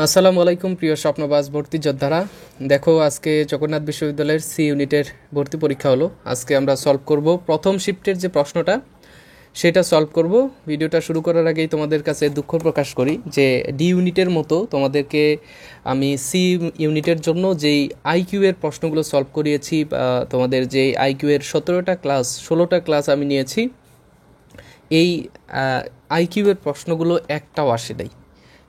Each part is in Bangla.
আসসালামু আলাইকুম প্রিয় স্বপ্নবাজ ভর্তি যোদ্ধারা। দেখো, আজকে জগন্নাথ বিশ্ববিদ্যালয়ের সি ইউনিটের ভর্তি পরীক্ষা হলো। আজকে আমরা সলভ করব প্রথম শিফটের যে প্রশ্নটা, সেটা সলভ করব। ভিডিওটা শুরু করার আগেই তোমাদের কাছে দুঃখ প্রকাশ করি যে ডি ইউনিটের মতো তোমাদেরকে আমি সি ইউনিটের জন্য যেই আইকিউ এর প্রশ্নগুলো সলভ করিয়েছি, তোমাদের যে আইকিউ এর 16টা ক্লাস আমি নিয়েছি, এই আইকিউ এর প্রশ্নগুলো একটাও আসে নাই,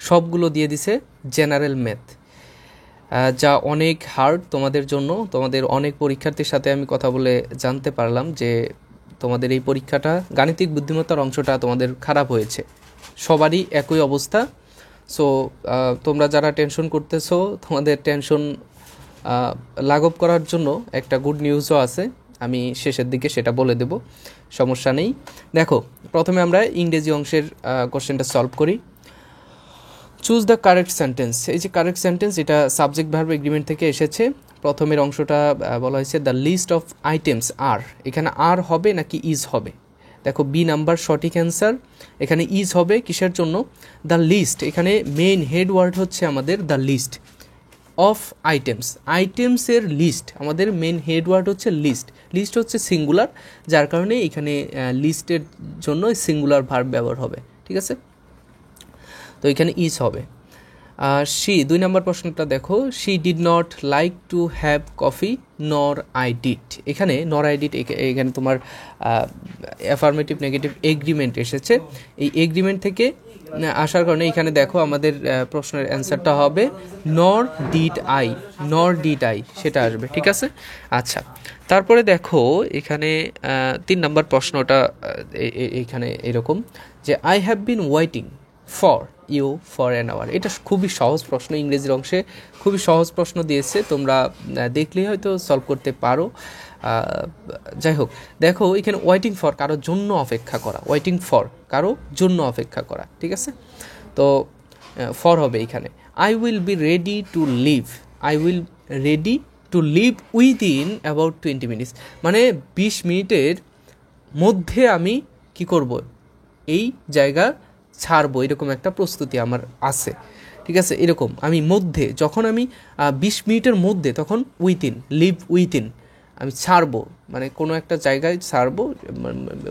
সবগুলো দিয়ে দিছে জেনারেল ম্যাথ, যা অনেক হার্ড তোমাদের জন্য। তোমাদের অনেক পরীক্ষার্থীর সাথে আমি কথা বলে জানতে পারলাম যে তোমাদের এই পরীক্ষাটা গাণিতিক বুদ্ধিমত্তার অংশটা তোমাদের খারাপ হয়েছে, সবারই একই অবস্থা। সো তোমরা যারা টেনশন করতেছো, তোমাদের টেনশন লাঘব করার জন্য একটা গুড নিউজও আছে, আমি শেষের দিকে সেটা বলে দেব, সমস্যা নেই। দেখো, প্রথমে আমরা ইংরেজি অংশের কোশ্চেনটা সলভ করি। Choose the correct sentence. এই যে কারেক্ট সেন্টেন্স, এটা সাবজেক্ট ভার্ব এগ্রিমেন্ট থেকে এসেছে। প্রথমের অংশটা বলা হয়েছে the list of items are. এখানে আর হবে নাকি ইজ হবে? দেখো, বি নাম্বার সঠিক অ্যান্সার। এখানে ইজ হবে কিসের জন্য? দ্য লিস্ট, এখানে মেইন হেড ওয়ার্ড হচ্ছে আমাদের দ্য লিস্ট অফ আইটেমস। আইটেমসের লিস্ট, আমাদের মেন হেড ওয়ার্ড হচ্ছে লিস্ট। লিস্ট হচ্ছে সিঙ্গুলার, যার কারণে এখানে লিস্টের জন্য সিঙ্গুলার ভার্ব ব্যবহার হবে। ঠিক আছে, তো এখানে ইজ হবে। শি, 2 নম্বর প্রশ্নটা দেখো, she did not like to have coffee নর আই ডিড। এখানে নর আই ডিড, এখানে তোমার অ্যাফার্মেটিভ নেগেটিভ এগ্রিমেন্ট এসেছে। এই এগ্রিমেন্ট থেকে আসার কারণে এখানে দেখো আমাদের প্রশ্নের অ্যান্সারটা হবে নর ডিড আই, নর ডিড আই, সেটা আসবে। ঠিক আছে, আচ্ছা। তারপরে দেখো এখানে 3 নম্বর প্রশ্নটা এখানে এরকম যে I have been waiting for you for an hour. এটা খুবই সহজ প্রশ্ন, ইংরেজির অংশে খুবই সহজ প্রশ্ন দিয়েছে, তোমরা দেখলেই হয়তো সলভ করতে পারো। যাই হোক, দেখো এখানে ওয়েটিং ফর, কারোর জন্য অপেক্ষা করা, ওয়েটিং ফর কারো জন্য অপেক্ষা করা। ঠিক আছে, তো ফর হবে এখানে। I will be ready to leave, I will ready to leave within about 20 minutes, মানে 20 মিনিটের মধ্যে আমি কি করব, এই জায়গা ছাড়বো, এরকম একটা প্রস্তুতি আমার আছে। ঠিক আছে, এরকম আমি মধ্যে, যখন আমি 20 মিনিটের মধ্যে, তখন উইথিন, লিভ উইথিন, আমি ছাড়বো, মানে কোনো একটা জায়গায় ছাড়বো,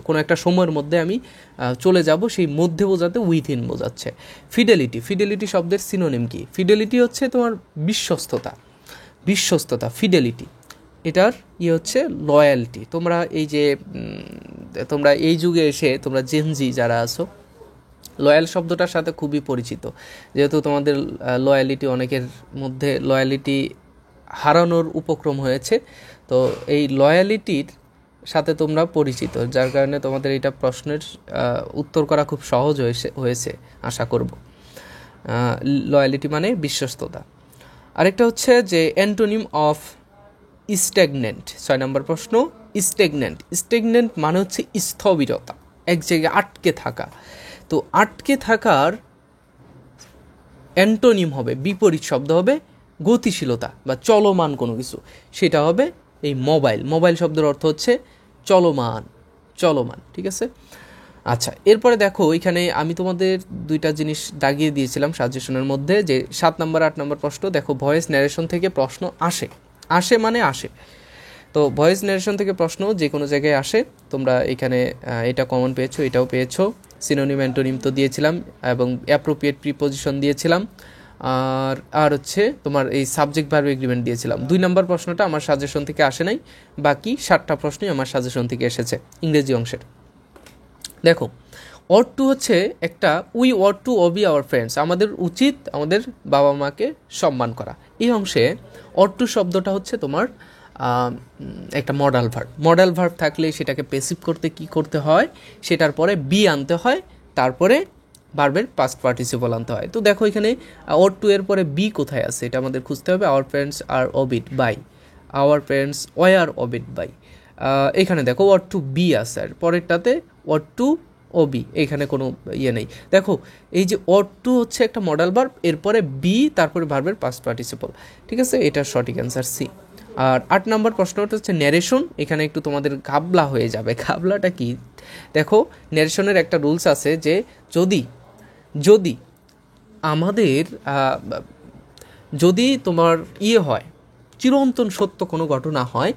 কোনো একটা সময়ের মধ্যে আমি চলে যাব, সেই মধ্যে বোঝাতে উইথিন বোঝাচ্ছে। ফিডেলিটি, ফিডেলিটি শব্দের সিনোনিম কি? ফিডেলিটি হচ্ছে তোমার বিশ্বস্ততা, বিশ্বস্ততা, ফিডেলিটি। এটার হচ্ছে লয়ালটি। তোমরা এই যে তোমরা এই যুগে এসে তোমরা জেনজি যারা আছো, লয়াল শব্দটার সাথে খুবই পরিচিত, যেহেতু তোমাদের লয়ালিটি, অনেকের মধ্যে লয়ালিটি হারানোর উপক্রম হয়েছে, তো এই লয়ালিটির সাথে তোমরা পরিচিত, যার কারণে তোমাদের এটা প্রশ্নের উত্তর করা খুব সহজ হয়েছে আশা করব। লয়ালিটি মানে বিশ্বস্ততা। আরেকটা হচ্ছে যে অ্যান্টোনিম অফ স্ট্যাগনেন্ট। 6 নম্বর প্রশ্ন, স্ট্যাগনেন্ট। স্ট্যাগনেন্ট মানে হচ্ছে স্থবিরতা, এক জায়গায় আটকে থাকা। তো আটকে থাকার অ্যান্টোনিম হবে, বিপরীত শব্দ হবে গতিশীলতা বা চলমান কোনো কিছু, সেটা হবে এই মোবাইল। মোবাইল শব্দের অর্থ হচ্ছে চলমান, চলমান। ঠিক আছে, আচ্ছা। এরপরে দেখো এখানে আমি তোমাদের 2টা জিনিস দাগিয়ে দিয়েছিলাম সাজেশনের মধ্যে, যে 7 নম্বর 8 নম্বর প্রশ্ন। দেখো, ভয়েস ন্যারেশন থেকে প্রশ্ন আসে, আসে মানে আসে। তো ভয়েস ন্যারেশন থেকে প্রশ্ন যে কোনো জায়গায় আসে। তোমরা এখানে এটা কমন পেয়েছো, এটাও পেয়েছো। সিনোনিম অ্যান্টোনিম তো দিয়েছিলাম, এবং অ্যাপ্রোপ্রিয়েট প্রিপোজিশন দিয়েছিলাম, আর হচ্ছে তোমার এই সাবজেক্ট ভার্ব এগ্রিমেন্ট দিয়েছিলাম। 2 নম্বর প্রশ্নটা আমার সাজেশন থেকে আসে নাই, বাকি 7টা প্রশ্নই আমার সাজেশন থেকে এসেছে ইংরেজি অংশের। দেখো, ওয়ার্ড টু হচ্ছে একটা, we ought to obey our friends, আমাদের উচিত আমাদের বাবা মাকে সম্মান করা। এই অংশে ওয়ার্ড টু শব্দটা হচ্ছে তোমার একটা মডাল ভার্ব। মডাল ভার্ব থাকলে সেটাকে পেসিভ করতে কি করতে হয়, সেটার পরে বি আনতে হয়, তারপরে ভার্বের পাস্ট পার্টিসিপল আনতে হয়। তো দেখো এখানে ওয়ার্ড টু এর পরে বি কোথায় আছে, এটা আমাদের খুঁজতে হবে। Our parents are obeyed by, our parents were obeyed by. এখানে দেখো ওয়ার্ড টু বি আছে, আর পরেরটাতে ওয়ার্ড টু ওবি, এখানে কোনো নেই। দেখো, এই যে ওয়ার্ড টু হচ্ছে একটা মডাল ভার্ব, এরপরে বি, তারপরে ভার্বের পাস্ট পার্টিসিপল। ঠিক আছে, এটার সঠিক অ্যান্সার সি। আর 8 নম্বর প্রশ্নটা হচ্ছে ন্যারেশন। এখানে একটু তোমাদের ঘাবলা হয়ে যাবে। ঘাবলাটা কি? দেখো, ন্যারেশনের একটা রুলস আছে যে যদি আমাদের যদি তোমার হয় চিরন্তন সত্য কোনো ঘটনা হয়,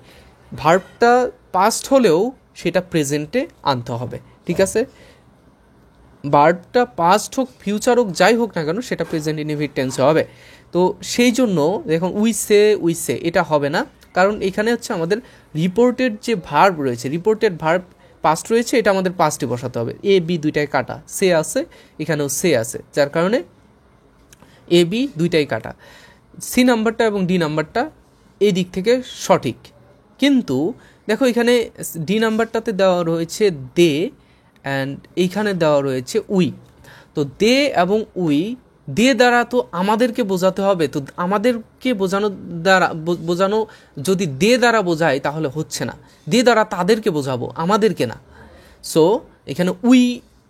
ভার্বটা পাস্ট হলেও সেটা প্রেজেন্টে আনতে হবে, ঠিক আছে? ভার্বটা পাস্ট হোক ফিউচার হোক যাই হোক না কেন সেটা প্রেজেন্ট ইনডিফিনিট টেন্সে হবে। তো সেই জন্য দেখুন উই সে এটা হবে না, কারণ এখানে হচ্ছে আমাদের রিপোর্টেড যে ভার্ব রয়েছে, রিপোর্টেড ভার্ব পাস্ট রয়েছে, এটা আমাদের পাস্টে বসাতে হবে। এ বি দুইটাই কাটা, সে আছে এখানেও সে আছে, যার কারণে এ বি দুইটাই কাটা। সি নাম্বারটা এবং ডি নাম্বারটা এই দিক থেকে সঠিক, কিন্তু দেখো এখানে ডি নাম্বারটাতে দেওয়া রয়েছে দে অ্যান্ড এইখানে দেওয়া রয়েছে উই। তো দে এবং উই দে দ্বারা তো আমাদেরকে বোঝাতে হবে, তো আমাদেরকে বোঝানো যদি দে দ্বারা বোঝায় তাহলে হচ্ছে না, দে দ্বারা তাদেরকে বোঝাবো, আমাদেরকে না। সো এখানে we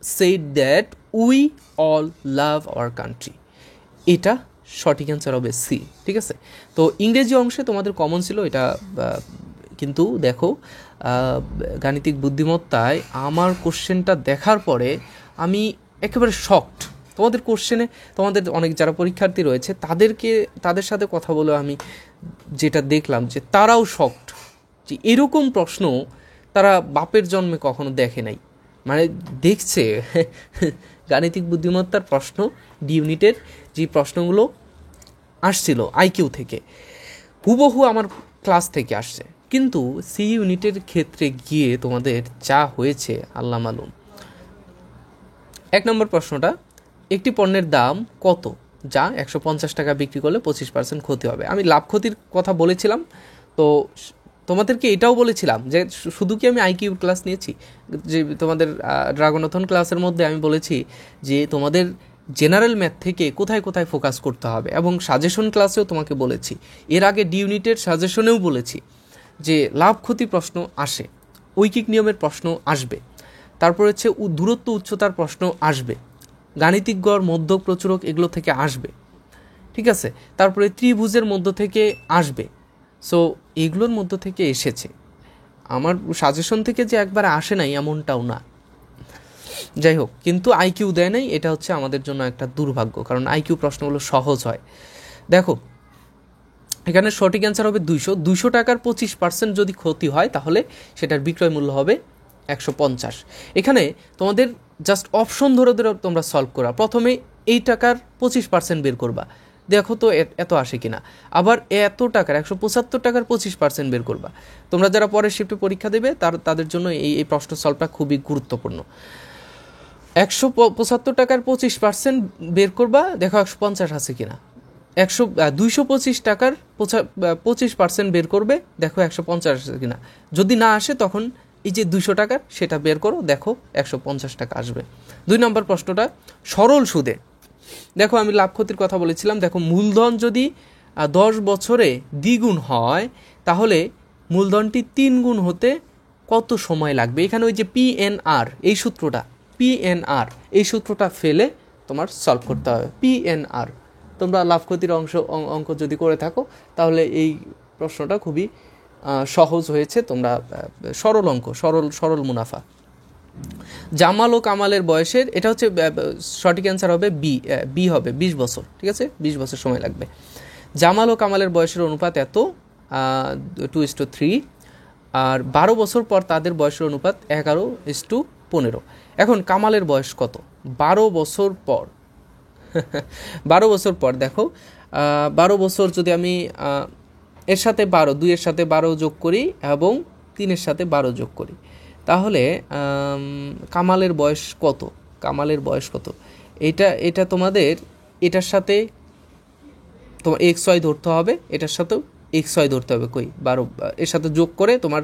said that we all love our country, এটা সঠিক অ্যান্সার হবে সি, ঠিক আছে? তো ইংরেজি অংশে তোমাদের কমন ছিল এটা, কিন্তু দেখো গাণিতিক বুদ্ধিমত্তায় আমার কোশ্চেনটা দেখার পরে আমি একেবারে শকড। তোমাদের কোশ্চেনে তোমাদের অনেক যারা পরীক্ষার্থী রয়েছে তাদের সাথে কথা বলে আমি যেটা দেখলাম যে তারাও শকড, যে এরকম প্রশ্ন তারা বাপের জন্মে কখনো দেখে নাই। মানে দেখছে গাণিতিক বুদ্ধিমত্তার প্রশ্ন ডি ইউনিটের যে প্রশ্নগুলো আসছিল আইকিউ থেকে হুবহু আমার ক্লাস থেকে আসছে, কিন্তু সি ইউনিটের ক্ষেত্রে গিয়ে তোমাদের যা হয়েছে আল্লাহ মালুম। 1 নম্বর প্রশ্নটা, একটি পণ্যের দাম কত যা 150 টাকা বিক্রি করলে 25% ক্ষতি হবে? আমি লাভ ক্ষতির কথা বলেছিলাম, তো তোমাদেরকে এটাও বলেছিলাম যে শুধু কি আমি আইকিউ ক্লাস নিয়েছি, যে তোমাদের ড্রাগনথন ক্লাসের মধ্যে আমি বলেছি যে তোমাদের জেনারেল ম্যাথ থেকে কোথায় কোথায় ফোকাস করতে হবে, এবং সাজেশন ক্লাসেও তোমাকে বলেছি, এর আগে ডি ইউনিটের সাজেশনেও বলেছি যে লাভ ক্ষতি প্রশ্ন আসে, ঐকিক নিয়মের প্রশ্ন আসবে, তারপর হচ্ছে দূরত্ব উচ্চতার প্রশ্ন আসবে, গাণিতিক গড় মধ্যক প্রচুরক এগুলো থেকে আসবে, ঠিক আছে? তারপরে ত্রিভুজের মধ্য থেকে আসবে। সো এগুলোর মধ্য থেকে এসেছে, আমার সাজেশন থেকে যে একবার আসে নাই এমনটাও না। যাই হোক, কিন্তু আইকিউ দেয় নাই, এটা হচ্ছে আমাদের জন্য একটা দুর্ভাগ্য, কারণ আইকিউ প্রশ্নগুলো সহজ হয়। দেখো এখানে সঠিক অ্যান্সার হবে 200 টাকার 25% যদি ক্ষতি হয় তাহলে সেটার বিক্রয় মূল্য হবে 150। এখানে তোমাদের জাস্ট অপশন ধরে ধরে তোমরা সলভ করা, প্রথমে এই টাকার 25% বের করবা, দেখো তো এত আসে কিনা, আবার এত টাকার 175 টাকার 25% বের করবা। তোমরা যারা পরের শিফটে পরীক্ষা দেবে তাদের জন্য এই প্রশ্ন সলভটা খুবই গুরুত্বপূর্ণ। 175 টাকার 25% বের করবা, দেখো 150 আছে কিনা। 225 টাকার 25% বের করবে, দেখো 150 আছে কিনা। যদি না আসে তখন এই যে 200 টাকার সেটা বের করো, দেখো 150 টাকা আসবে। 2 নম্বর প্রশ্নটা সরল সুদে, দেখো আমি লাভ ক্ষতির কথা বলেছিলাম, দেখো মূলধন যদি 10 বছরে দ্বিগুণ হয় তাহলে মূলধনটি 3 গুণ হতে কত সময় লাগবে? এখানে ওই যে পিএনআর এই সূত্রটা ফেলে তোমার সলভ করতে হবে। পিএনআর তোমরা লাভ ক্ষতির অঙ্ক যদি করে থাকো তাহলে এই প্রশ্নটা খুবই সহজ হয়েছে। তোমরা সরল অঙ্ক, সরল মুনাফা। জামাল ও কামালের বয়সের, এটা হচ্ছে সঠিক অ্যান্সার হবে বি হবে 20 বছর, ঠিক আছে? 20 বছর সময় লাগবে। জামাল ও কামালের বয়সের অনুপাত এত 2:3, আর 12 বছর পর তাদের বয়সের অনুপাত 11:15। এখন কামালের বয়স কত 12 বছর পর? 12 বছর পর দেখো 12 বছর যদি আমি এর সাথে 12, 2 এর সাথে 12 যোগ করি এবং 3 এর সাথে 12 যোগ করি, তাহলে কামালের বয়স কত? এটা তোমাদের এটার সাথে তোমার XY ধরতে হবে, এটার সাথেও XY ধরতে হবে। 12 এর সাথে যোগ করে তোমার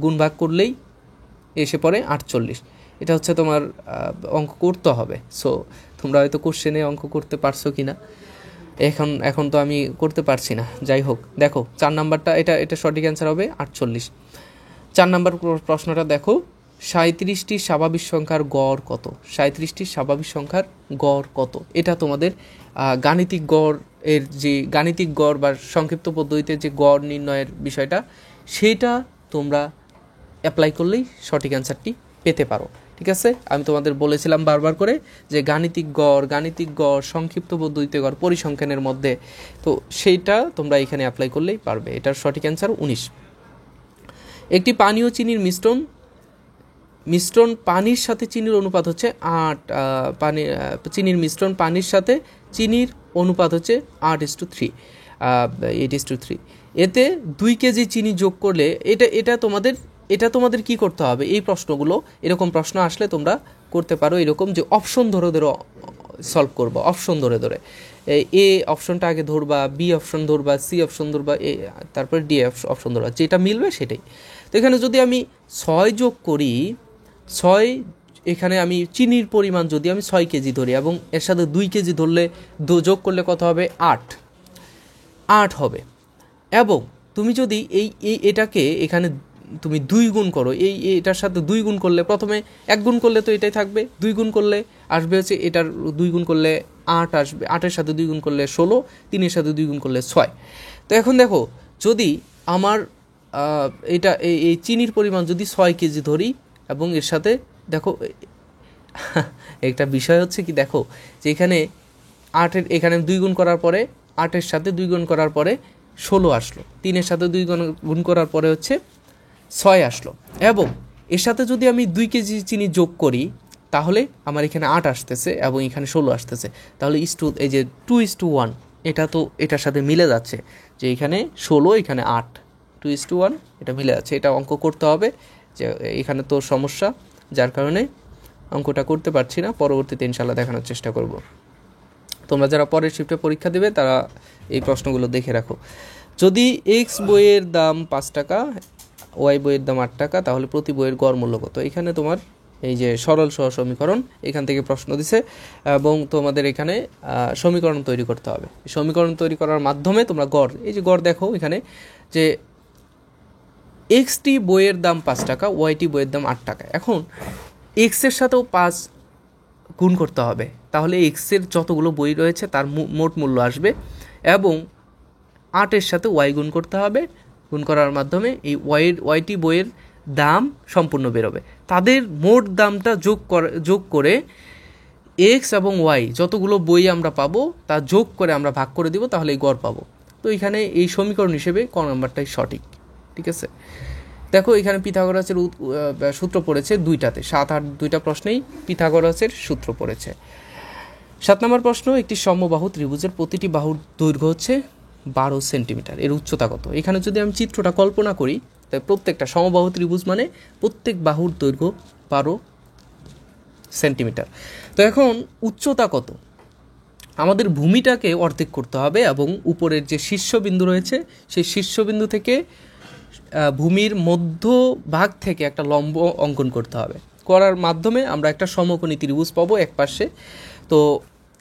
গুণ ভাগ করলেই এসে পড়ে 48। এটা হচ্ছে তোমার অঙ্ক করতে হবে। সো তোমরা হয়তো কোশ্চেনে অঙ্ক করতে পারছো কি না, এখন তো আমি করতে পারছি না। যাই হোক, দেখো 4 নাম্বারটা, এটা সঠিক অ্যান্সার হবে 48। 4 নাম্বার প্রশ্নটা দেখো, 37টি স্বাভাবিক সংখ্যার গড় কত? 37টি স্বাভাবিক সংখ্যার গড় কত? এটা তোমাদের গাণিতিক গড় এর যে গাণিতিক গড় বা সংক্ষিপ্ত পদ্ধতিতে যে গড় নির্ণয়ের বিষয়টা, সেটা তোমরা অ্যাপ্লাই করলেই সঠিক অ্যান্সারটি পেতে পারো। ঠিক আছে, আমি তোমাদের বলেছিলাম বারবার করে যে গাণিতিক গড়, সংক্ষিপ্ত পদ্ধতিতে গড়, পরিসংখ্যানের মধ্যে, তো সেইটা তোমরা এখানে অ্যাপ্লাই করলেই পারবে। এটার সঠিক অ্যান্সার 19। একটি পানি ও চিনির মিশ্রণ পানির সাথে চিনির অনুপাত হচ্ছে 8, চিনির মিশ্রণ পানির সাথে চিনির অনুপাত হচ্ছে 8:3, 8:3। এতে 2 কেজি চিনি যোগ করলে এটা তোমাদের কি করতে হবে, এই প্রশ্নগুলো এরকম প্রশ্ন আসলে তোমরা করতে পারো এরকম যে অপশন ধরে সলভ করবো, অপশন ধরে এ অপশনটা আগে ধরবা, বি অপশন ধরবা, সি অপশন ধরবা, তারপর ডি অপশন ধরবা, যেটা মিলবে সেটাই। তো এখানে যদি আমি 6 যোগ করি, 6 এখানে আমি চিনির পরিমাণ যদি আমি 6 কেজি ধরি এবং এর সাথে 2 কেজি ধরলে যোগ করলে কত হবে, 8 হবে। এবং তুমি যদি এটাকে এখানে তুমি 2 গুণ করো, এটার সাথে 2 গুণ করলে, প্রথমে 1 গুণ করলে তো এটাই থাকবে, 2 গুণ করলে আসবে হচ্ছে এটার 2 গুণ করলে 8 আসবে, 8-এর সাথে 2 গুণ করলে 16, 3-এর সাথে 2 গুণ করলে 6। তো এখন দেখো, যদি আমার এটা এই চিনির পরিমাণ যদি 6 কেজি ধরি এবং এর সাথে দেখো একটা বিষয় হচ্ছে কি, দেখো যে এখানে 8-এর এখানে 2 গুণ করার পরে 8-এর সাথে 2 গুণ করার পরে 16 আসলো, 3-এর সাথে 2 গুণ করার পরে হচ্ছে 6 আসলো, এবং এর সাথে যদি আমি 2 কেজি চিনি যোগ করি তাহলে আমার এখানে 8 আসতেছে এবং এখানে 16 আসতেছে। তাহলে এই যে 2:1, এটা তো এটার সাথে মিলে যাচ্ছে যে এখানে 16 এখানে 8, 2:1 এটা মিলে যাচ্ছে। এটা অঙ্ক করতে হবে, যে এখানে তো সমস্যা, যার কারণে অঙ্কটা করতে পারছি না, পরবর্তীতে ইনশাল্লাহ দেখানোর চেষ্টা করব। তোমরা যারা পরের শিফটে পরীক্ষা দেবে তারা এই প্রশ্নগুলো দেখে রাখো। যদি এক্স বইয়ের দাম 5 টাকা, ওয়াই বইয়ের দাম 8 টাকা, তাহলে প্রতি বইয়ের গড় মূল্য কত? এখানে তোমার এই যে সরল সহ সমীকরণ, এখান থেকে প্রশ্ন দিছে এবং তোমাদের এখানে সমীকরণ তৈরি করতে হবে। সমীকরণ তৈরি করার মাধ্যমে তোমরা গড়, এই যে গড় দেখো এখানে যে এক্সটি বইয়ের দাম 5 টাকা, ওয়াইটি বইয়ের দাম 8 টাকা। এখন এক্সের সাথেও 5 গুণ করতে হবে, তাহলে এক্সের যতগুলো বই রয়েছে তার মোট মূল্য আসবে, এবং 8-এর সাথে ওয়াই গুণ করতে হবে, গুণ করার মাধ্যমে এই ওয়াইটি বইয়ের দাম সম্পূর্ণ বেরোবে। তাদের মোট দামটা যোগ করে এক্স এবং ওয়াই যতগুলো বই আমরা পাবো তা যোগ করে আমরা ভাগ করে দিব, তাহলে এই গড় পাবো। তো এখানে এই সমীকরণ হিসেবে ক নাম্বারটাই সঠিক। ঠিক আছে, দেখো এখানে পিথাগোরাসের সূত্র পড়েছে 2টাতে, 7, 8 2টা প্রশ্নেই পিথাগোরাসের সূত্র পড়েছে। 7 নম্বর প্রশ্ন, একটি সমবাহু ত্রিভুজের প্রতিটি বাহুর দৈর্ঘ্য হচ্ছে 12 সেন্টিমিটার, এর উচ্চতা কত? এখানে যদি আমি চিত্রটা কল্পনা করি, তাই প্রত্যেকটা সমবাহু ত্রিভুজ মানে প্রত্যেক বাহুর দৈর্ঘ্য 12 সেন্টিমিটার। তো এখন উচ্চতা কত? আমাদের ভূমিটাকে অর্ধেক করতে হবে এবং উপরের যে শীর্ষবিন্দু রয়েছে সেই শীর্ষবিন্দু থেকে ভূমির মধ্যভাগ থেকে একটা লম্ব অঙ্কন করতে হবে। করার মাধ্যমে আমরা একটা সমকোণী ত্রিভুজ পাবো এক পাশে। তো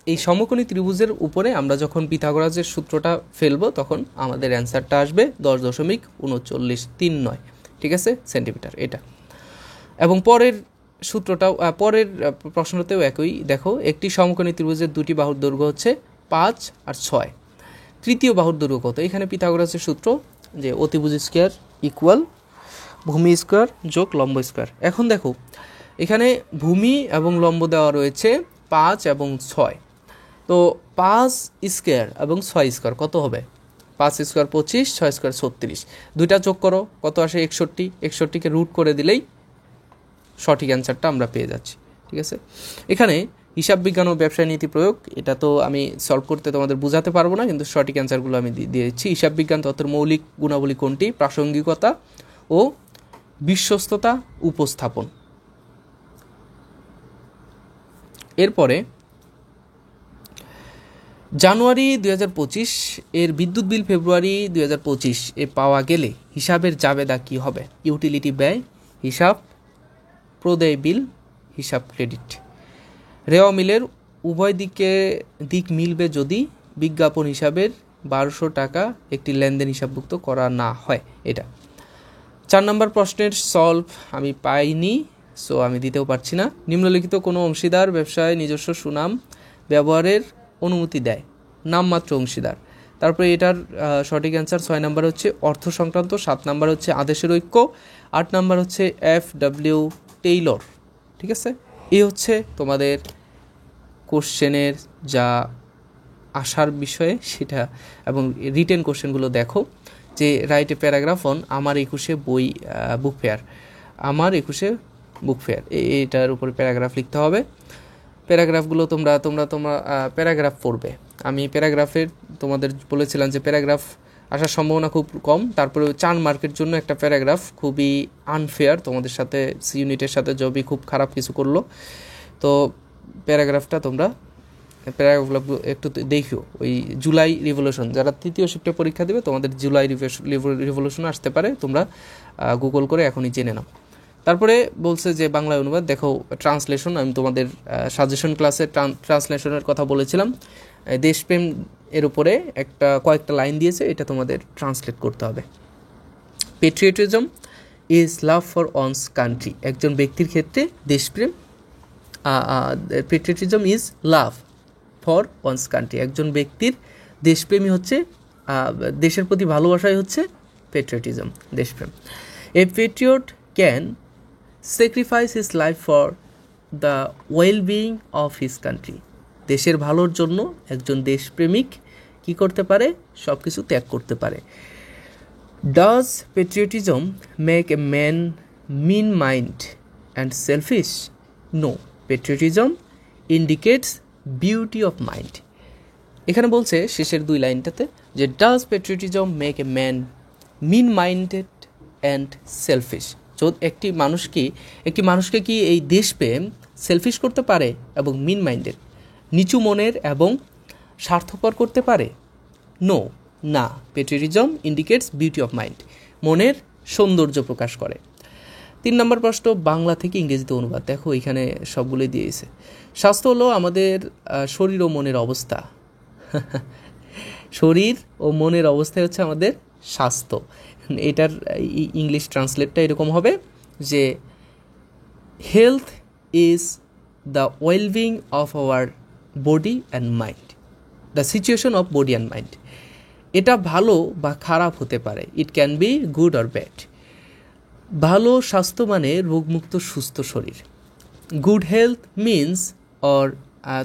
এই সমকোণী ত্রিভুজের উপরে আমরা যখন পিথাগোরাসের সূত্রটা ফেলবো তখন আমাদের অ্যান্সারটা আসবে 10.3939, ঠিক আছে, সেন্টিমিটার এটা। এবং পরের সূত্রটাও, পরের প্রশ্নতেও একই। দেখো, একটি সমকোণী ত্রিভুজের 2টি বাহুর দৈর্ঘ্য হচ্ছে 5 আর 6, তৃতীয় বাহুর দৈর্ঘ্য কত? এখানে পিথাগোরাসের সূত্র যে অতিভুজ স্কোয়ার ইকুয়াল ভূমি স্কোয়ার যোগ লম্ব স্কোয়ার। এখন দেখো এখানে ভূমি এবং লম্ব দেওয়া রয়েছে 5 এবং 6, তো 5 স্কোয়ার এবং 6 স্কোয়ার কত হবে? 5 স্কোয়ার 25, 6 স্কোয়ার 36, দুইটা যোগ করো কত আসে? 61। 61কে রুট করে দিলেই সঠিক অ্যান্সারটা আমরা পেয়ে যাচ্ছি। ঠিক আছে, এখানে হিসাব বিজ্ঞান ও ব্যবসায় নীতি প্রয়োগ, এটা তো আমি সলভ করতে তোমাদের বোঝাতে পারবো না, কিন্তু সঠিক অ্যান্সারগুলো আমি দিয়ে দিচ্ছি। হিসাব বিজ্ঞান তত্ত্বের মৌলিক গুণাবলী কোনটি? প্রাসঙ্গিকতা ও বিশ্বস্ততা উপস্থাপন। এরপরে জানুয়ারি 2025 এর বিদ্যুৎ বিল ফেব্রুয়ারি 2025 এ পাওয়া গেলে হিসাবের জাবেদা কী হবে? ইউটিলিটি ব্যয় হিসাব, প্রদেয় বিল হিসাব, ক্রেডিট। রেওয়া মিলের উভয় দিক মিলবে যদি বিজ্ঞাপন হিসাবের 1200 টাকা একটি লেনদেন হিসাবভুক্ত করা না হয়। এটা 4 নম্বর প্রশ্নের সলভ আমি পাইনি, সো আমি দিতেও পারছি না। নিম্নলিখিত কোনো অংশীদার ব্যবসায় নিজস্ব সুনাম ব্যবহারের অনুমতি দেয়? নামমাত্র অংশীদার। তারপরে এটার সঠিক অ্যান্সার 6 নাম্বার হচ্ছে অর্থ সংক্রান্ত, 7 নাম্বার হচ্ছে আদেশের ঐক্য, 8 নাম্বার হচ্ছে FW টেইলর। ঠিক আছে, এই হচ্ছে তোমাদের কোশ্চেনের যা আসার বিষয়ে সেটা, এবং রিটেন কোশ্চেনগুলো দেখো যে রাইট এ প্যারাগ্রাফ অন আমার 21 বই বুক ফেয়ার, আমার 21 বুক ফেয়ার, এটার উপরে প্যারাগ্রাফ লিখতে হবে। প্যারাগ্রাফগুলো তোমরা প্যারাগ্রাফ পড়বে। আমি প্যারাগ্রাফের তোমাদের বলেছিলাম যে প্যারাগ্রাফ আসার সম্ভাবনা খুব কম, তারপরে 4 মার্কের জন্য একটা প্যারাগ্রাফ খুবই আনফেয়ার, তোমাদের সাথে সি ইউনিটের সাথে জবি খুব খারাপ কিছু করলো। তো প্যারাগ্রাফটা তোমরা প্যারাগ্রাফগুলো একটু দেখিও। ওই জুলাই রিভলিউশন, যারা 3য় শিফটে পরীক্ষা দেবে তোমাদের জুলাই রিভলিউশন আসতে পারে, তোমরা গুগল করে এখনই জেনে নাও। তারপরে বলছে যে বাংলায় অনুবাদ দেখো, ট্রান্সলেশন, আমি তোমাদের সাজেশন ক্লাসে ট্রান্সলেশনের কথা বলেছিলাম। দেশপ্রেম এর উপরে কয়েকটা লাইন দিয়েছে, এটা তোমাদের ট্রান্সলেট করতে হবে। Patriotism is love for one's country, একজন ব্যক্তির ক্ষেত্রে দেশপ্রেম, patriotism is love for one's country, একজন ব্যক্তির দেশপ্রেমী হচ্ছে, দেশের প্রতি ভালোবাসাই হচ্ছে পেট্রিয়টিজম, দেশপ্রেম। A patriot can sacrifice his life for the well being of his country, দেশের ভালোর জন্য একজন দেশপ্রেমিক কি করতে পারে, সব কিছু ত্যাগ করতে পারে। Does patriotism make a man mean mind and selfish? No, patriotism indicates beauty of mind. এখানে বলছে শেষের 2 লাইনটাতে যে does patriotism make a man mean minded and selfish, একটি মানুষকে কি এই দেশপ্রেম সেলফিশ করতে পারে এবং মিন মাইন্ডেড, নিচু মনের এবং স্বার্থপর করতে পারে? নো, না, patriotism indicates beauty of mind, মনের সৌন্দর্য প্রকাশ করে। 3 নম্বর প্রশ্ন, বাংলা থেকে ইংরেজিতে অনুবাদ। দেখো এখানে সবগুলোই দিয়েছে। স্বাস্থ্য হলো আমাদের শরীর ও মনের অবস্থা। শরীর ও মনের অবস্থায় হচ্ছে আমাদের স্বাস্থ্য। এটার ইংলিশ ট্রান্সলেটটা এরকম হবে যে health is the wellbeing of our body and mind, the situation of body and mind. এটা ভালো বা খারাপ হতে পারে, it can be good or bad. ভালো স্বাস্থ্য মানে রোগমুক্ত সুস্থ শরীর। গুড হেলথ মিনস, অর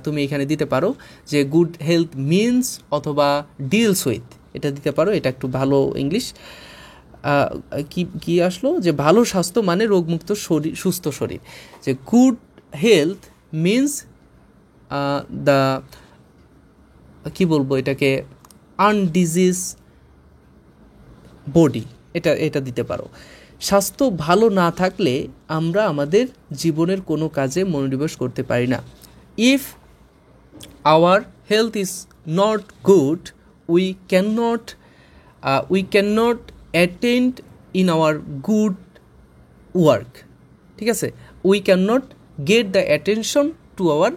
তুমি এখানে দিতে পারো যে গুড হেলথ মিনস অথবা ডিলস উইথ, এটা দিতে পারো, এটা একটু ভালো ইংলিশ। কি আসলো যে ভালো স্বাস্থ্য মানে রোগমুক্ত শরীর, সুস্থ শরীর। যে গুড হেলথ মিনস দ্য, কি বলবো এটাকে, আনডিজিজ বডি, এটা দিতে পারো। স্বাস্থ্য ভালো না থাকলে আমরা আমাদের জীবনের কোনো কাজে মনোনিবেশ করতে পারি না। If our health is not good, we can not attend in our good work. ঠিক আছে, we can not get the attention to our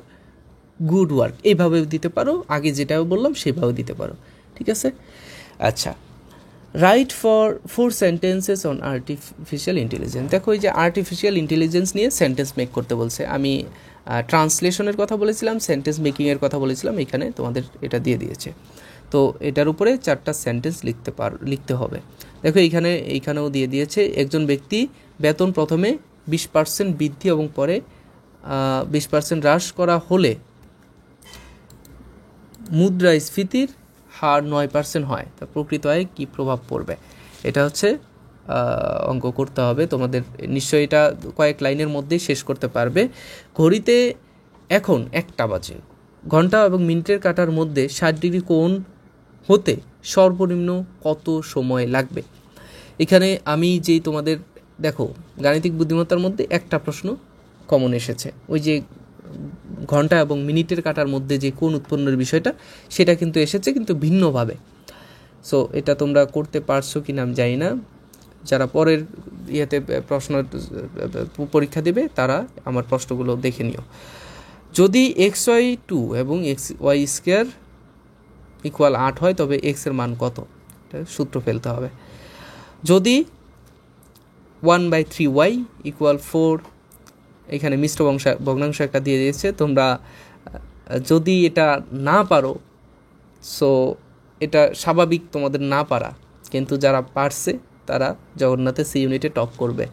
good work, এইভাবেও দিতে পারো, আগে যেটাও বললাম সেভাবেও দিতে পারো। ঠিক আছে, আচ্ছা। Right for 4 sentences on artificial intelligence. দেখো এই যে আর্টিফিশিয়াল ইন্টেলিজেন্স নিয়ে সেন্টেন্স মেক করতে বলছে। আমি ট্রান্সলেশনের কথা বলেছিলাম, সেন্টেন্স মেকিংয়ের কথা বলেছিলাম, এখানে তোমাদের এটা দিয়ে দিয়েছে। তো এটার উপরে 4টা সেন্টেন্স লিখতে হবে। দেখো এইখানেও দিয়ে দিয়েছে, একজন ব্যক্তি বেতন প্রথমে 20% বৃদ্ধি এবং পরে 20% হ্রাস করা হলে মুদ্রাস্ফীতির হার 9% হয়, তা প্রকৃত আয়ে কী প্রভাব পড়বে? এটা হচ্ছে অঙ্ক করতে হবে তোমাদের। নিশ্চয়ই এটা কয়েক লাইনের মধ্যেই শেষ করতে পারবে। ঘড়িতে এখন 1টা বাজে, ঘন্টা এবং মিনিটের কাঁটার মধ্যে 60 ডিগ্রি কোণ হতে সর্বনিম্ন কত সময় লাগবে? এখানে আমি যেই তোমাদের দেখো গাণিতিক বুদ্ধিমত্তার মধ্যে একটা প্রশ্ন কমন এসেছে, ওই যে ঘন্টা এবং মিনিটের কাঁটার মধ্যে যে কোণ উৎপন্নের বিষয়টা, সেটা কিন্তু এসেছে কিন্তু ভিন্নভাবে। সো এটা তোমরা করতে পারছো কি না আমি জানি না, যারা পরের ইয়েতে প্রশ্ন পরীক্ষা দেবে তারা আমার প্রশ্নগুলো দেখে নিও। যদি xy2 এবং xy² ইকুয়াল 8 হয় তবে x এর মান কত? এটা সূত্র ফেলতে হবে। যদি 1/3y ইকুয়াল 4, এখানে মিশ্র ভগ্নাংশ একটা দিয়ে দিয়েছে, তোমরা যদি এটা না পারো, সো এটা স্বাভাবিক তোমাদের না পারা, কিন্তু যারা পারছে তারা জগন্নাথে সি ইউনিটে টপ করবে।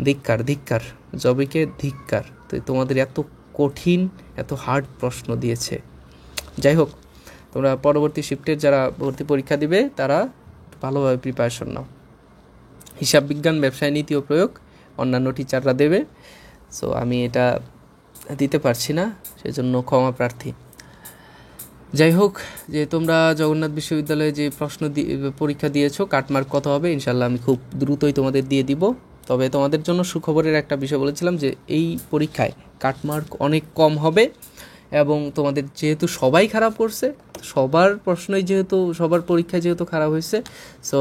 ধিক্কার ধিক্কার, জবিকে ধিক্কার। তো তোমাদের এত কঠিন এত হার্ড প্রশ্ন দিয়েছে। যাই হোক, তোমরা পরবর্তী শিফটের যারা ভর্তি পরীক্ষা দিবে তারা ভালোভাবে প্রিপারেশন নাও। হিসাব বিজ্ঞান, ব্যবসায় নীতি ও প্রয়োগ অন্যান্য টিচাররা দেবে, সো আমি এটা দিতে পারছি না, সেজন্য ক্ষমা প্রার্থী। যাই হোক, যে তোমরা জগন্নাথ বিশ্ববিদ্যালয়ে যে প্রশ্ন পরীক্ষা দিয়েছো, কাটমার্ক কত হবে ইনশাল্লাহ আমি খুব দ্রুতই তোমাদের দিয়ে দিব। তবে তোমাদের জন্য সুখবরের একটা বিষয় বলেছিলাম যে এই পরীক্ষায় কাটমার্ক অনেক কম হবে, এবং তোমাদের যেহেতু সবাই খারাপ করছে, সবার প্রশ্নই যেহেতু সবার পরীক্ষায় যেহেতু খারাপ হয়েছে, সো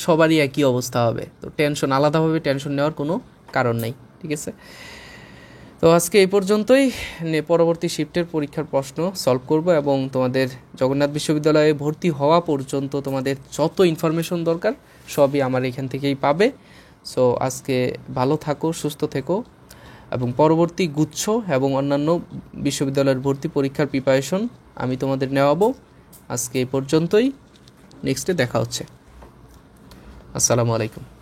সবারই একই অবস্থা হবে। তো টেনশন, আলাদাভাবে টেনশন নেওয়ার কোনো কারণ নেই, ঠিক আছে? তো আজকে এই পর্যন্তই। পরবর্তী শিফটের পরীক্ষার প্রশ্ন সলভ করব, এবং তোমাদের জগন্নাথ বিশ্ববিদ্যালয়ে ভর্তি হওয়া পর্যন্ত তোমাদের যত ইনফরমেশন দরকার সবই আমার এখান থেকেই পাবে। সো আজকে ভালো থাকো, সুস্থ থেকো, এবং পরবর্তী গুচ্ছ এবং অন্যান্য বিশ্ববিদ্যালয়ের ভর্তি পরীক্ষার প্রিপারেশন আমি তোমাদের নেওয়াবো। আজকে এই পর্যন্তই, নেক্সটে দেখা হচ্ছে। আসসালামু আলাইকুম।